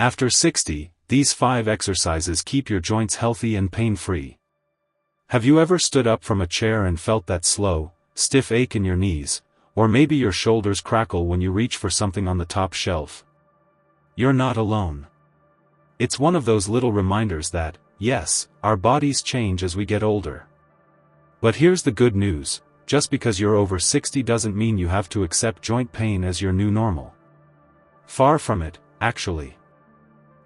After 60, these 5 exercises keep your joints healthy and pain-free. Have you ever stood up from a chair and felt that slow, stiff ache in your knees, or maybe your shoulders crackle when you reach for something on the top shelf? You're not alone. It's one of those little reminders that, yes, our bodies change as we get older. But here's the good news: just because you're over 60 doesn't mean you have to accept joint pain as your new normal. Far from it, actually.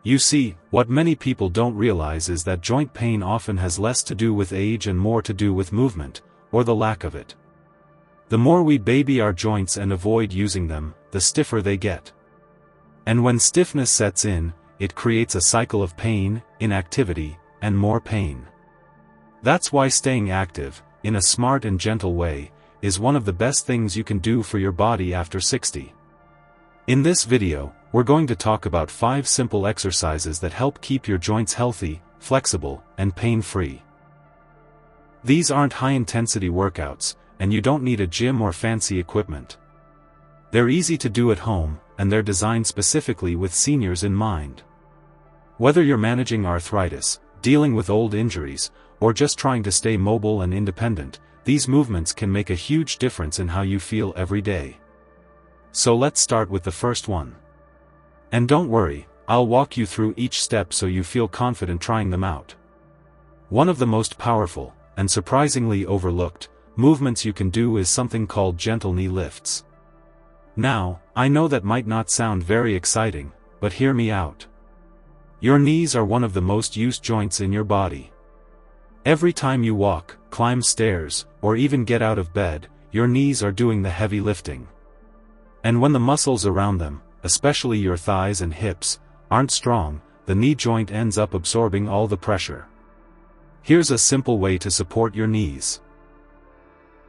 You see, what many people don't realize is that joint pain often has less to do with age and more to do with movement, or the lack of it. The more we baby our joints and avoid using them, the stiffer they get. And when stiffness sets in, it creates a cycle of pain, inactivity, and more pain. That's why staying active, in a smart and gentle way, is one of the best things you can do for your body after 60. In this video, we're going to talk about 5 simple exercises that help keep your joints healthy, flexible, and pain-free. These aren't high-intensity workouts, and you don't need a gym or fancy equipment. They're easy to do at home, and they're designed specifically with seniors in mind. Whether you're managing arthritis, dealing with old injuries, or just trying to stay mobile and independent, these movements can make a huge difference in how you feel every day. So let's start with the first one. And don't worry, I'll walk you through each step so you feel confident trying them out. One of the most powerful, and surprisingly overlooked, movements you can do is something called gentle knee lifts. Now, I know that might not sound very exciting, but hear me out. Your knees are one of the most used joints in your body. Every time you walk, climb stairs, or even get out of bed, your knees are doing the heavy lifting. And when the muscles around them, especially your thighs and hips, aren't strong, the knee joint ends up absorbing all the pressure. Here's a simple way to support your knees.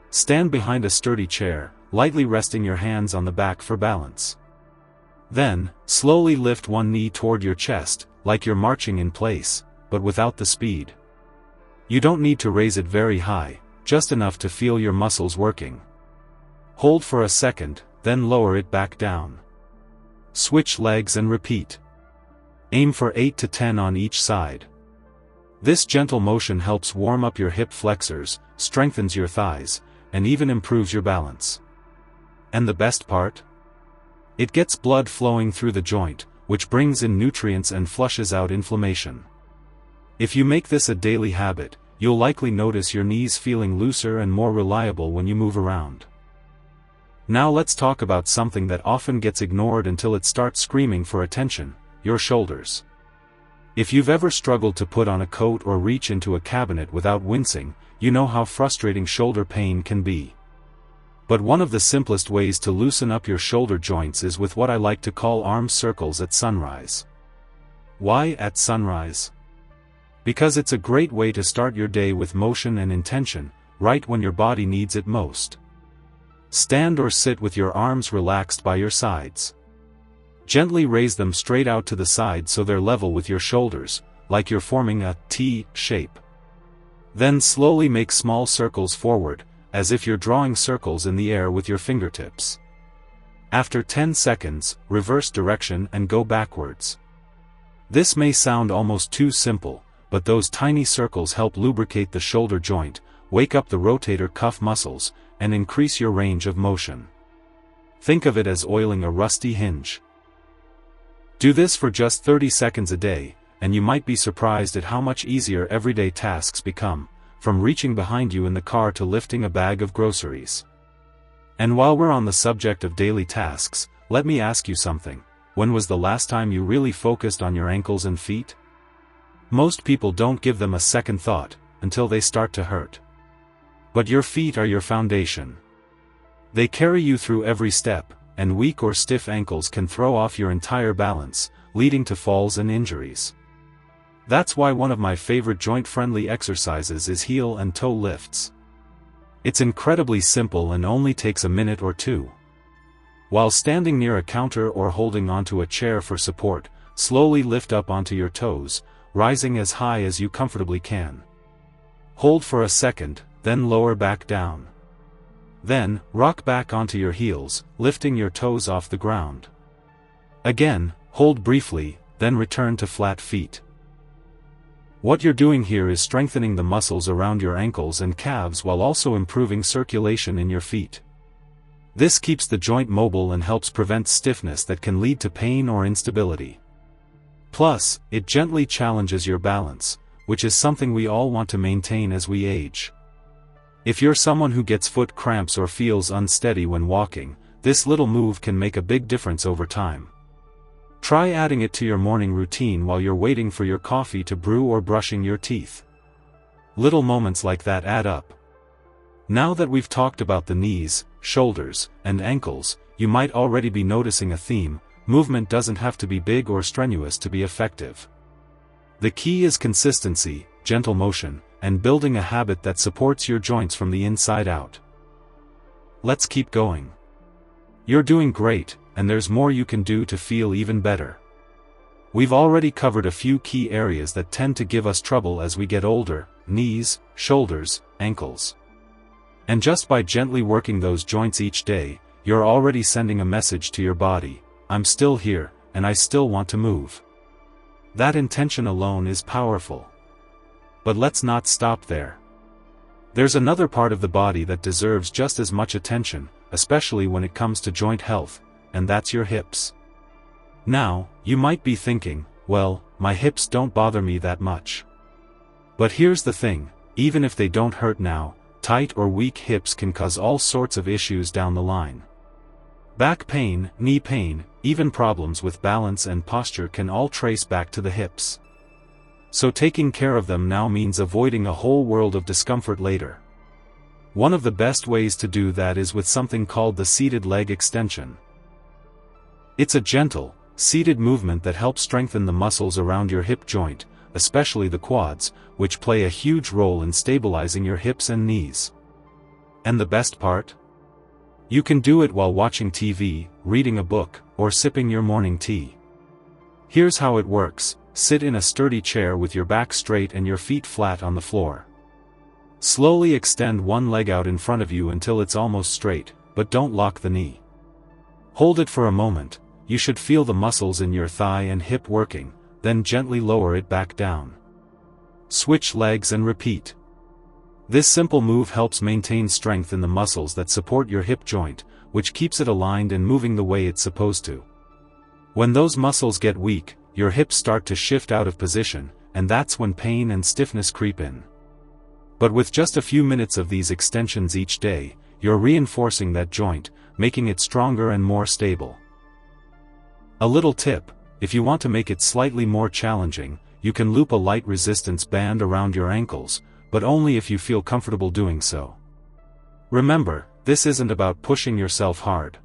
Stand behind a sturdy chair, lightly resting your hands on the back for balance. Then, slowly lift one knee toward your chest, like you're marching in place, but without the speed. You don't need to raise it very high, just enough to feel your muscles working. Hold for a second, then lower it back down. Switch legs and repeat. Aim for 8 to 10 on each side. This gentle motion helps warm up your hip flexors, strengthens your thighs, and even improves your balance. And the best part? It gets blood flowing through the joint, which brings in nutrients and flushes out inflammation. If you make this a daily habit, you'll likely notice your knees feeling looser and more reliable when you move around. Now let's talk about something that often gets ignored until it starts screaming for attention: your shoulders. If you've ever struggled to put on a coat or reach into a cabinet without wincing, you know how frustrating shoulder pain can be. But one of the simplest ways to loosen up your shoulder joints is with what I like to call arm circles at sunrise. Why at sunrise? Because it's a great way to start your day with motion and intention, right when your body needs it most. Stand or sit with your arms relaxed by your sides. Gently raise them straight out to the side so they're level with your shoulders, like you're forming a T shape. Then slowly make small circles forward, as if you're drawing circles in the air with your fingertips. After 10 seconds, reverse direction and go backwards. This may sound almost too simple, but those tiny circles help lubricate the shoulder joint, wake up the rotator cuff muscles, and increase your range of motion. Think of it as oiling a rusty hinge. Do this for just 30 seconds a day, and you might be surprised at how much easier everyday tasks become, from reaching behind you in the car to lifting a bag of groceries. And while we're on the subject of daily tasks, let me ask you something: when was the last time you really focused on your ankles and feet? Most people don't give them a second thought, until they start to hurt. But your feet are your foundation. They carry you through every step, and weak or stiff ankles can throw off your entire balance, leading to falls and injuries. That's why one of my favorite joint-friendly exercises is heel and toe lifts. It's incredibly simple and only takes a minute or two. While standing near a counter or holding onto a chair for support, slowly lift up onto your toes, rising as high as you comfortably can. Hold for a second, then lower back down. Then, rock back onto your heels, lifting your toes off the ground. Again, hold briefly, then return to flat feet. What you're doing here is strengthening the muscles around your ankles and calves while also improving circulation in your feet. This keeps the joint mobile and helps prevent stiffness that can lead to pain or instability. Plus, it gently challenges your balance, which is something we all want to maintain as we age. If you're someone who gets foot cramps or feels unsteady when walking, this little move can make a big difference over time. Try adding it to your morning routine while you're waiting for your coffee to brew or brushing your teeth. Little moments like that add up. Now that we've talked about the knees, shoulders, and ankles, you might already be noticing a theme: movement doesn't have to be big or strenuous to be effective. The key is consistency, gentle motion, and building a habit that supports your joints from the inside out. Let's keep going. You're doing great, and there's more you can do to feel even better. We've already covered a few key areas that tend to give us trouble as we get older: knees, shoulders, ankles. And just by gently working those joints each day, you're already sending a message to your body: I'm still here, and I still want to move. That intention alone is powerful. But let's not stop there. There's another part of the body that deserves just as much attention, especially when it comes to joint health, and that's your hips. Now, you might be thinking, well, my hips don't bother me that much. But here's the thing: even if they don't hurt now, tight or weak hips can cause all sorts of issues down the line. Back pain, knee pain, even problems with balance and posture can all trace back to the hips. So taking care of them now means avoiding a whole world of discomfort later. One of the best ways to do that is with something called the seated leg extension. It's a gentle, seated movement that helps strengthen the muscles around your hip joint, especially the quads, which play a huge role in stabilizing your hips and knees. And the best part? You can do it while watching TV, reading a book, or sipping your morning tea. Here's how it works: sit in a sturdy chair with your back straight and your feet flat on the floor. Slowly extend one leg out in front of you until it's almost straight, but don't lock the knee. Hold it for a moment. You should feel the muscles in your thigh and hip working, then gently lower it back down. Switch legs and repeat. This simple move helps maintain strength in the muscles that support your hip joint, which keeps it aligned and moving the way it's supposed to. When those muscles get weak, your hips start to shift out of position, and that's when pain and stiffness creep in. But with just a few minutes of these extensions each day, you're reinforcing that joint, making it stronger and more stable. A little tip: if you want to make it slightly more challenging, you can loop a light resistance band around your ankles, but only if you feel comfortable doing so. Remember, this isn't about pushing yourself hard.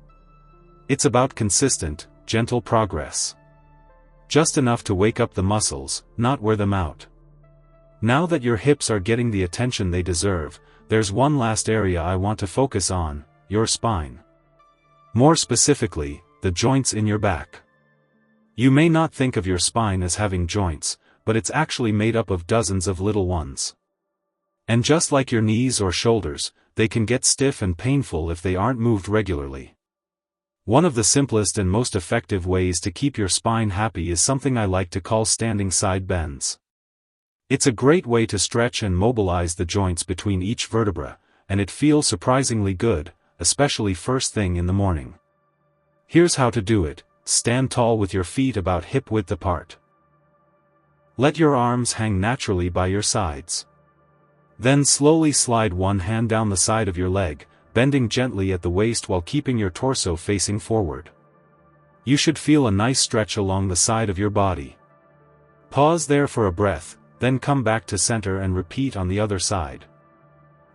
It's about consistent, gentle progress. Just enough to wake up the muscles, not wear them out. Now that your hips are getting the attention they deserve, there's one last area I want to focus on: your spine. More specifically, the joints in your back. You may not think of your spine as having joints, but it's actually made up of dozens of little ones. And just like your knees or shoulders, they can get stiff and painful if they aren't moved regularly. One of the simplest and most effective ways to keep your spine happy is something I like to call standing side bends. It's a great way to stretch and mobilize the joints between each vertebra, and it feels surprisingly good, especially first thing in the morning. Here's how to do it: stand tall with your feet about hip width apart. Let your arms hang naturally by your sides. Then slowly slide one hand down the side of your leg, bending gently at the waist while keeping your torso facing forward. You should feel a nice stretch along the side of your body. Pause there for a breath, then come back to center and repeat on the other side.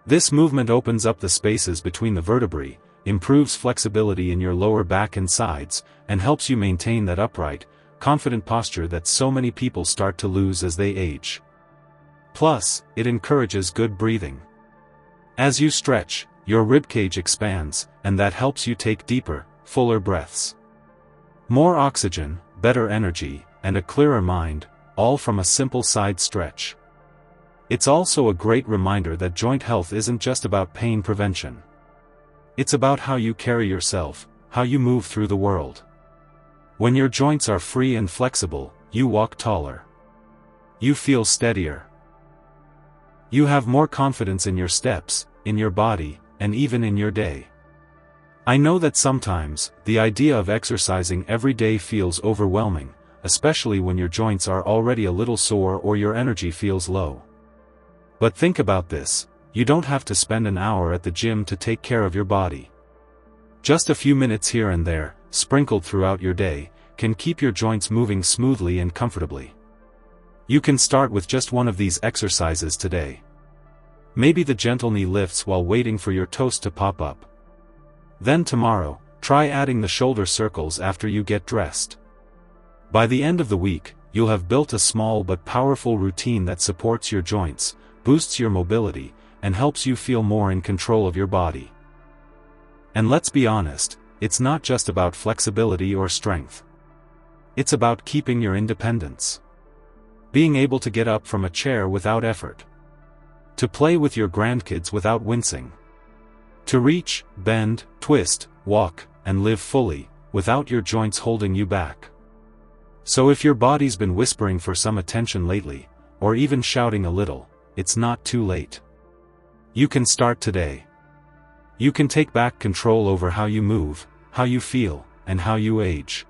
This movement opens up the spaces between the vertebrae, improves flexibility in your lower back and sides, and helps you maintain that upright, confident posture that so many people start to lose as they age. Plus, it encourages good breathing. As you stretch, your ribcage expands, and that helps you take deeper, fuller breaths. More oxygen, better energy, and a clearer mind, all from a simple side stretch. It's also a great reminder that joint health isn't just about pain prevention. It's about how you carry yourself, how you move through the world. When your joints are free and flexible, you walk taller. You feel steadier. You have more confidence in your steps, in your body, and even in your day. I know that sometimes, the idea of exercising every day feels overwhelming, especially when your joints are already a little sore or your energy feels low. But think about this, you don't have to spend an hour at the gym to take care of your body. Just a few minutes here and there, sprinkled throughout your day, can keep your joints moving smoothly and comfortably. You can start with just one of these exercises today. Maybe the gentle knee lifts while waiting for your toast to pop up. Then tomorrow, try adding the shoulder circles after you get dressed. By the end of the week, you'll have built a small but powerful routine that supports your joints, boosts your mobility, and helps you feel more in control of your body. And let's be honest, it's not just about flexibility or strength. It's about keeping your independence. Being able to get up from a chair without effort. To play with your grandkids without wincing. To reach, bend, twist, walk, and live fully, without your joints holding you back. So if your body's been whispering for some attention lately, or even shouting a little, it's not too late. You can start today. You can take back control over how you move, how you feel, and how you age.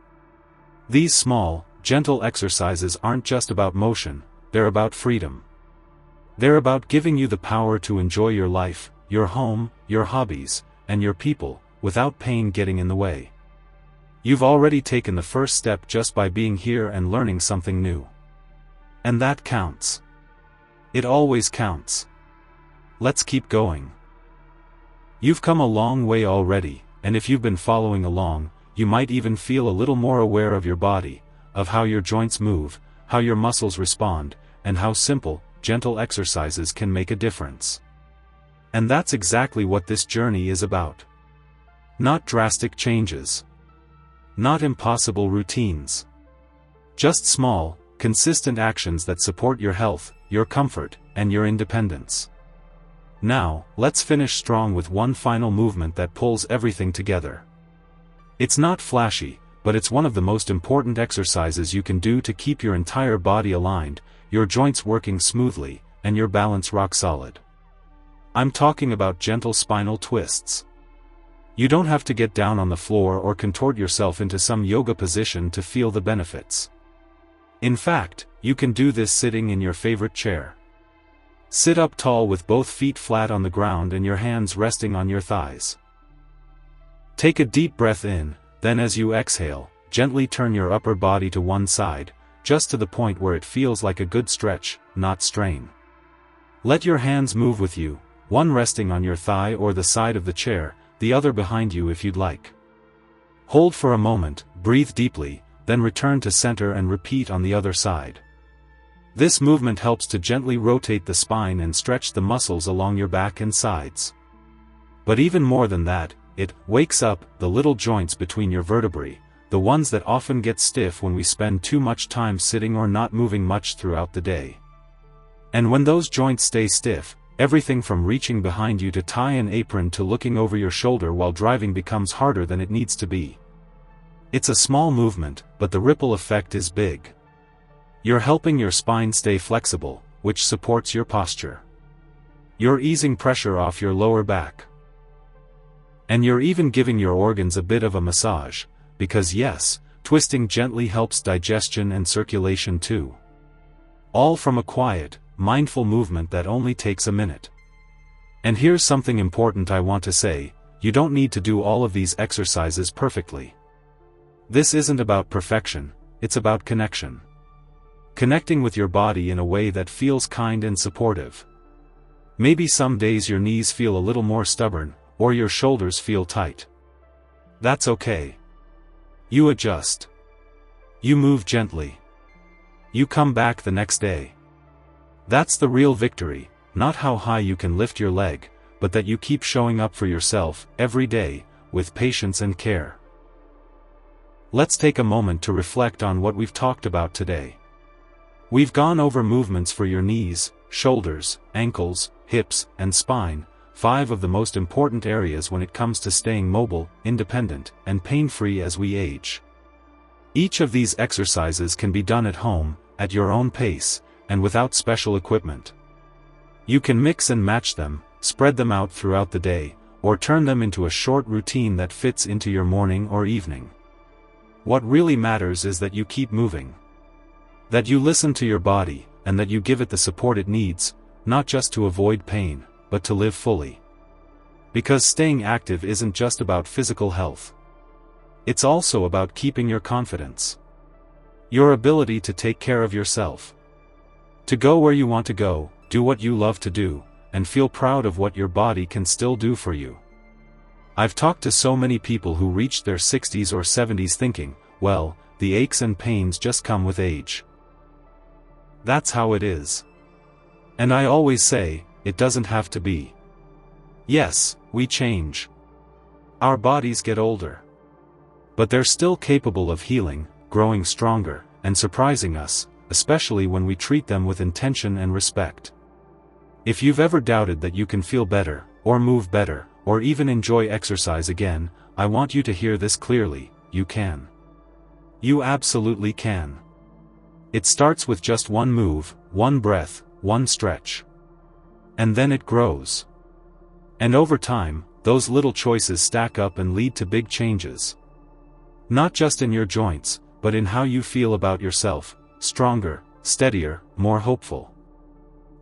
These small, gentle exercises aren't just about motion, they're about freedom. They're about giving you the power to enjoy your life, your home, your hobbies, and your people, without pain getting in the way. You've already taken the first step just by being here and learning something new. And that counts. It always counts. Let's keep going. You've come a long way already, and if you've been following along, you might even feel a little more aware of your body, of how your joints move, how your muscles respond, and how simple, gentle exercises can make a difference. And that's exactly what this journey is about. Not drastic changes. Not impossible routines. Just small, consistent actions that support your health, your comfort, and your independence. Now, let's finish strong with one final movement that pulls everything together. It's not flashy, but it's one of the most important exercises you can do to keep your entire body aligned, your joints working smoothly, and your balance rock solid. I'm talking about gentle spinal twists. You don't have to get down on the floor or contort yourself into some yoga position to feel the benefits. In fact, you can do this sitting in your favorite chair. Sit up tall with both feet flat on the ground and your hands resting on your thighs. Take a deep breath in, then as you exhale, gently turn your upper body to one side, just to the point where it feels like a good stretch, not strain. Let your hands move with you, one resting on your thigh or the side of the chair, the other behind you if you'd like. Hold for a moment, breathe deeply, then return to center and repeat on the other side. This movement helps to gently rotate the spine and stretch the muscles along your back and sides. But even more than that, it wakes up the little joints between your vertebrae, the ones that often get stiff when we spend too much time sitting or not moving much throughout the day. And when those joints stay stiff, everything from reaching behind you to tie an apron to looking over your shoulder while driving becomes harder than it needs to be. It's a small movement, but the ripple effect is big. You're helping your spine stay flexible, which supports your posture. You're easing pressure off your lower back. And you're even giving your organs a bit of a massage, because yes, twisting gently helps digestion and circulation too. All from a quiet, mindful movement that only takes a minute. And here's something important I want to say, you don't need to do all of these exercises perfectly. This isn't about perfection, it's about connection. Connecting with your body in a way that feels kind and supportive. Maybe some days your knees feel a little more stubborn, or your shoulders feel tight. That's okay. You adjust. You move gently. You come back the next day. That's the real victory, not how high you can lift your leg, but that you keep showing up for yourself, every day, with patience and care. Let's take a moment to reflect on what we've talked about today. We've gone over movements for your knees, shoulders, ankles, hips, and spine, 5 of the most important areas when it comes to staying mobile, independent, and pain-free as we age. Each of these exercises can be done at home, at your own pace, and without special equipment. You can mix and match them, spread them out throughout the day, or turn them into a short routine that fits into your morning or evening. What really matters is that you keep moving. That you listen to your body, and that you give it the support it needs, not just to avoid pain, but to live fully. Because staying active isn't just about physical health. It's also about keeping your confidence. Your ability to take care of yourself. To go where you want to go, do what you love to do, and feel proud of what your body can still do for you. I've talked to so many people who reached their 60s or 70s thinking, well, the aches and pains just come with age. That's how it is. And I always say, it doesn't have to be. Yes, we change. Our bodies get older. But they're still capable of healing, growing stronger, and surprising us, especially when we treat them with intention and respect. If you've ever doubted that you can feel better, or move better, or even enjoy exercise again, I want you to hear this clearly: you can. You absolutely can. It starts with just one move, one breath, one stretch. And then it grows. And over time, those little choices stack up and lead to big changes. Not just in your joints, but in how you feel about yourself: stronger, steadier, more hopeful.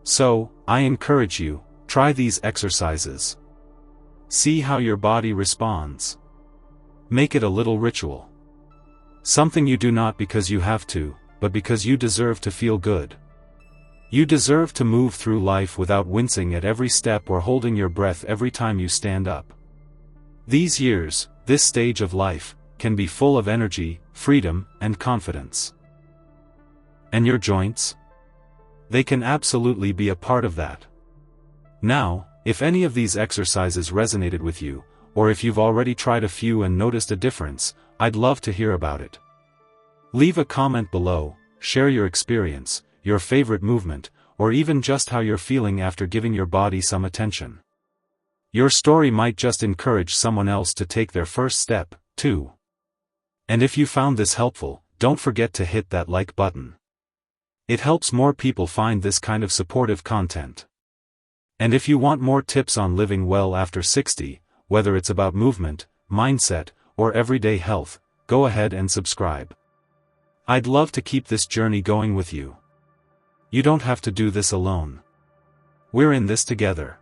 So, I encourage you, try these exercises. See how your body responds. Make it a little ritual. Something you do not because you have to, but because you deserve to feel good. You deserve to move through life without wincing at every step or holding your breath every time you stand up. These years, this stage of life, can be full of energy, freedom, and confidence. And your joints? They can absolutely be a part of that. Now, if any of these exercises resonated with you, or if you've already tried a few and noticed a difference, I'd love to hear about it. Leave a comment below, share your experience, your favorite movement, or even just how you're feeling after giving your body some attention. Your story might just encourage someone else to take their first step, too. And if you found this helpful, don't forget to hit that like button. It helps more people find this kind of supportive content. And if you want more tips on living well after 60, whether it's about movement, mindset, or everyday health, go ahead and subscribe. I'd love to keep this journey going with you. You don't have to do this alone. We're in this together.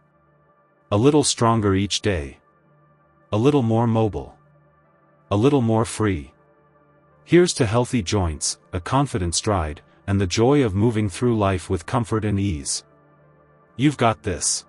A little stronger each day. A little more mobile. A little more free. Here's to healthy joints, a confident stride, and the joy of moving through life with comfort and ease. You've got this.